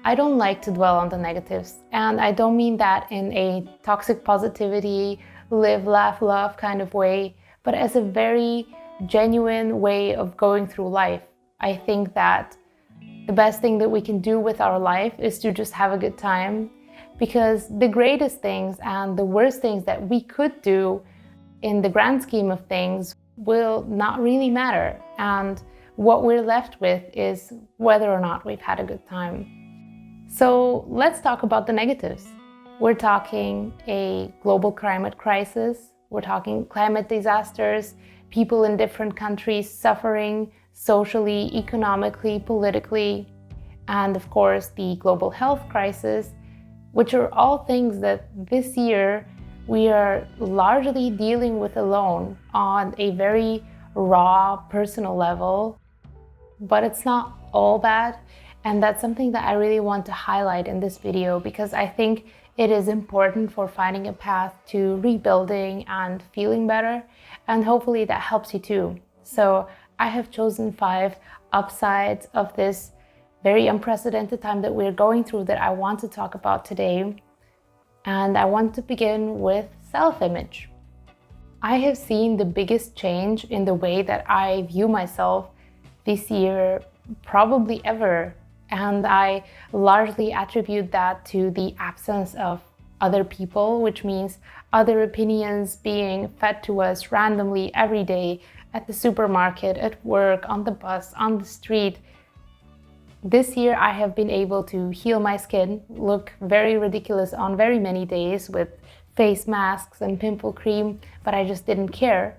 I don't like to dwell on the negatives, and I don't mean that in a toxic positivity, live, laugh, love kind of way, but as a very genuine way of going through life. I think that the best thing that we can do with our life is to just have a good time, because the greatest things and the worst things that we could do in the grand scheme of things will not really matter. And what we're left with is whether or not we've had a good time. So let's talk about the negatives. We're talking a global climate crisis. We're talking climate disasters, people in different countries suffering socially, economically, politically, and of course the global health crisis, which are all things that this year we are largely dealing with alone on a very raw personal level. But it's not all bad, and that's something that I really want to highlight in this video, because I think it is important for finding a path to rebuilding and feeling better, and hopefully that helps you too. So I have chosen 5 upsides of this very unprecedented time that we're going through that I want to talk about today. And I want to begin with self-image. I have seen the biggest change in the way that I view myself this year, probably ever. And I largely attribute that to the absence of other people, which means other opinions being fed to us randomly every day at the supermarket, at work, on the bus, on the street. This year I have been able to heal my skin, look very ridiculous on very many days with face masks and pimple cream, but I just didn't care.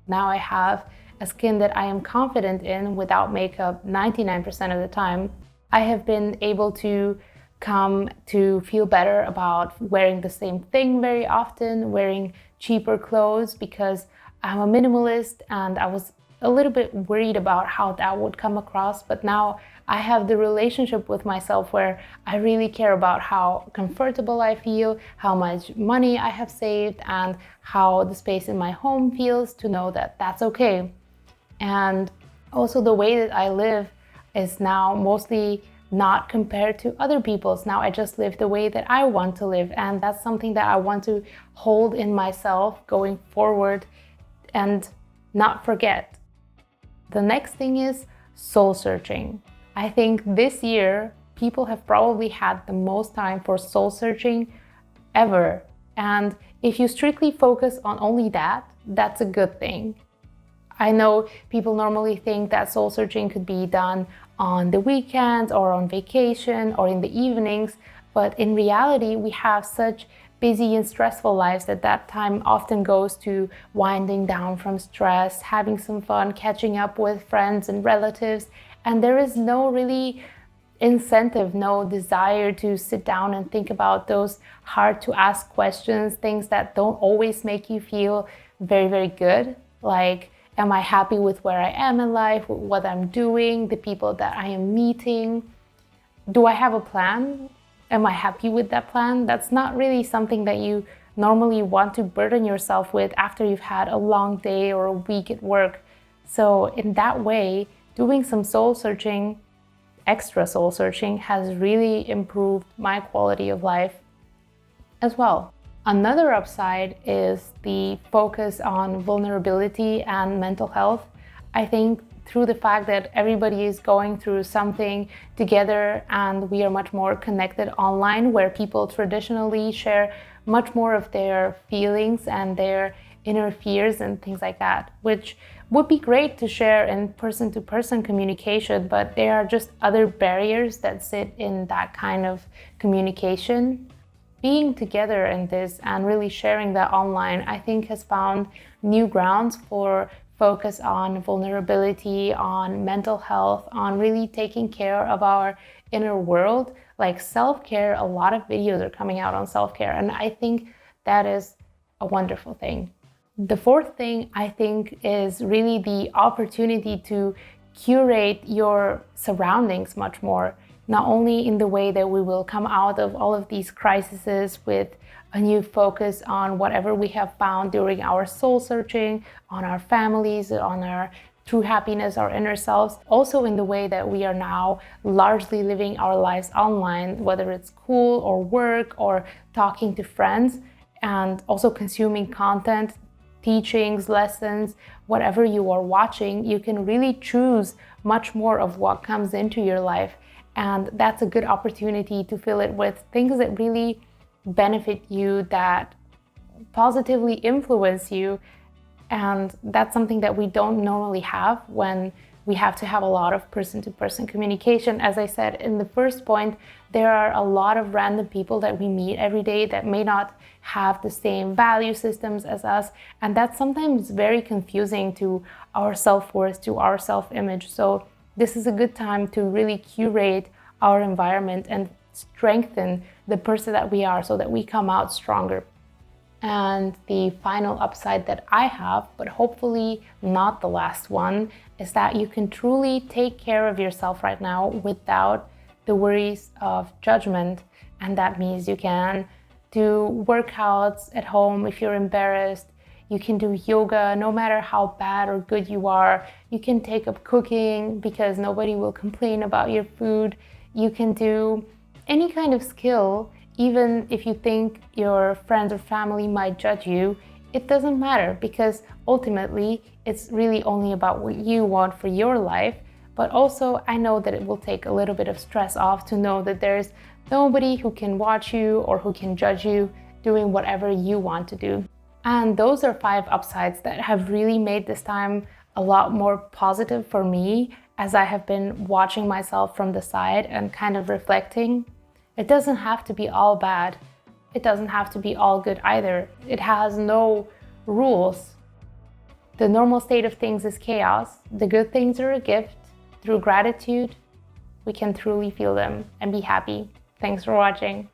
Now I have a skin that I am confident in without makeup 99% of the time. I have been able to come to feel better about wearing the same thing very often, wearing cheaper clothes, because I'm a minimalist and I was a little bit worried about how that would come across. But now I have the relationship with myself where I really care about how comfortable I feel, how much money I have saved, and how the space in my home feels, to know that that's okay. And also the way that I live is now mostly not compared to other people's. Now I just live the way that I want to live, and that's something that I want to hold in myself going forward and not forget. The next thing is soul searching. I think this year people have probably had the most time for soul searching ever. And if you strictly focus on only that, that's a good thing. I know people normally think that soul searching could be done on the weekends or on vacation or in the evenings, but in reality we have such busy and stressful lives that time often goes to winding down from stress, having some fun, catching up with friends and relatives, and there is no really incentive, no desire to sit down and think about those hard to ask questions, things that don't always make you feel very, very good, like, am I happy with where I am in life, with what I'm doing, the people that I am meeting? Do I have a plan? Am I happy with that plan? That's not really something that you normally want to burden yourself with after you've had a long day or a week at work. So in that way, doing some soul searching, extra soul searching, has really improved my quality of life as well. Another upside is the focus on vulnerability and mental health. I think through the fact that everybody is going through something together and we are much more connected online, where people traditionally share much more of their feelings and their inner fears and things like that, which would be great to share in person-to-person communication, but there are just other barriers that sit in that kind of communication. Being together in this and really sharing that online, I think, has found new grounds for focus on vulnerability, on mental health, on really taking care of our inner world, like self-care. A lot of videos are coming out on self-care, and I think that is a wonderful thing. The fourth thing, I think, is really the opportunity to curate your surroundings much more. Not only in the way that we will come out of all of these crises with a new focus on whatever we have found during our soul searching, on our families, on our true happiness, our inner selves, also in the way that we are now largely living our lives online, whether it's school or work or talking to friends, and also consuming content, teachings, lessons, whatever you are watching. You can really choose much more of what comes into your life, and that's a good opportunity to fill it with things that really benefit you, that positively influence you. And that's something that we don't normally have when we have to have a lot of person-to-person communication. As I said in the first point, there are a lot of random people that we meet every day that may not have the same value systems as us. And that's sometimes very confusing to our self-worth, to our self-image. So this is a good time to really curate our environment and strengthen the person that we are so that we come out stronger. And the final upside that I have, but hopefully not the last one, is that you can truly take care of yourself right now without the worries of judgment. And that means you can do workouts at home if you're embarrassed. You can do yoga no matter how bad or good you are. You can take up cooking because nobody will complain about your food. You can do any kind of skill. Even if you think your friends or family might judge you, it doesn't matter, because ultimately it's really only about what you want for your life. But also I know that it will take a little bit of stress off to know that there's nobody who can watch you or who can judge you doing whatever you want to do. And those are 5 upsides that have really made this time a lot more positive for me, as I have been watching myself from the side and kind of reflecting. It doesn't have to be all bad. It doesn't have to be all good either. It has no rules. The normal state of things is chaos. The good things are a gift. Through gratitude, we can truly feel them and be happy. Thanks for watching.